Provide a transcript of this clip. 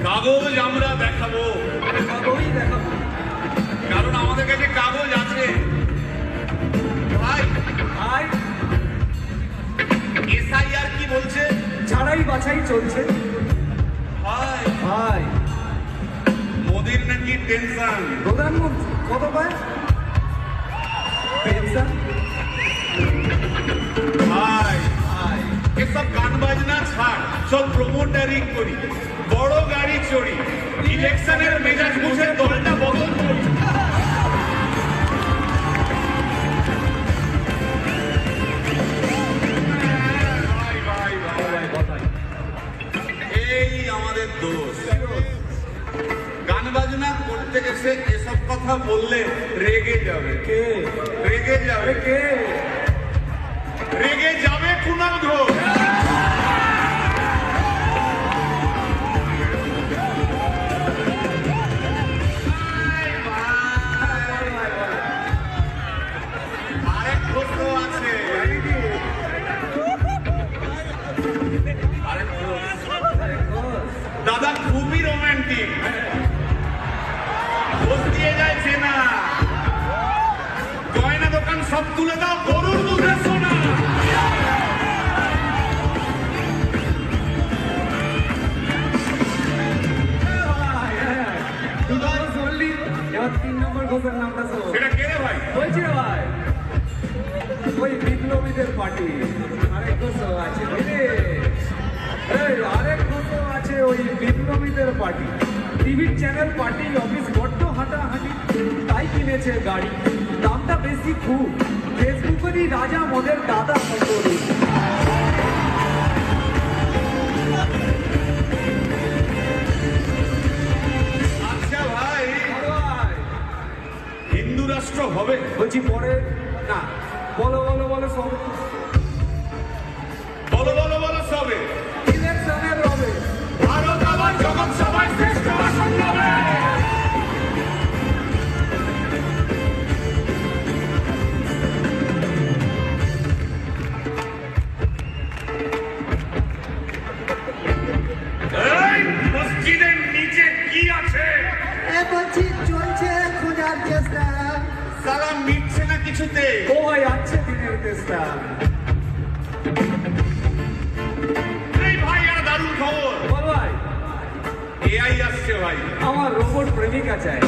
কাগজ আমরা দেখাবো, কাগজই দেখাবো। কারণ আমাদের কাছে কাগজ আছে। ভাই ভাই এসআইআর কি বলছে? ছাড়াই বাছাই চলছে। ভাই ভাই মোদির নাকি টেনশন। প্রধানমন্ত্রী কত পায় পেনশন? ভাই ভাই এসব গান বাজনা ছাড়, সব প্রমোটারিং করি, বড় গাড়ি চড়ি, ইলেকশনের মেজাজ বুঝে দলটা বদল করি। ভাই, ভাই, ভাই, ভাই কথাই এই আমাদের দোষ। গান বাজনা করতে গেছে এসব কথা বললে রেগে যাবে, কে রেগে যাবে, কে রেগে যাবে কুণাল ঘোষ। আরেক প্রশ্ন আছে, আরেক প্রশ্ন। দাদা খুবই রোমান্টিক, ঘোষ দিয়ে যায় চেনা, গয়না দোকান সব তুলে দাও, গরুর দুধের সোনা। এবার 3 নম্বর ঘোষের নামটা শোন। সেটা কে রে ভাই? বলছি রে ভাই, ওই বিপ্লবীদের পার্টি আরেক ঘোষ আছে বুঝলি? এই আরেক ঘোষ আছে ওই বিপ্লবীদের পার্টি। টিভির চ্যানেল পার্টি অফিস বড্ড হাঁটাহাঁটি, তাই কিনেছে গাড়ি, দামটা বেশি খুব, ফেসবুকেরই রাজা মদের দাদা সম্পর্কে। আচ্ছা ভাই, হিন্দু রাষ্ট্র হবে? বলছি পরে না, বলো বলো বলো সব বলো বলো বলো সবে। ইলেকশনের হবে। ভারত আবার জগৎ সভায় শ্রেষ্ঠ আসন পাবে। এই মসজিদের নিচে কি আছে? বলছি চলছে খোঁজার চেষ্টা। সারা মিটছে না কিছুতে। ও ভাই আছে দিনের চেষ্টা। এই ভাই একটা দারুণ খবর, বল ভাই, এআই আসছে ভাই। আমার রোবট প্রেমিকা চাই।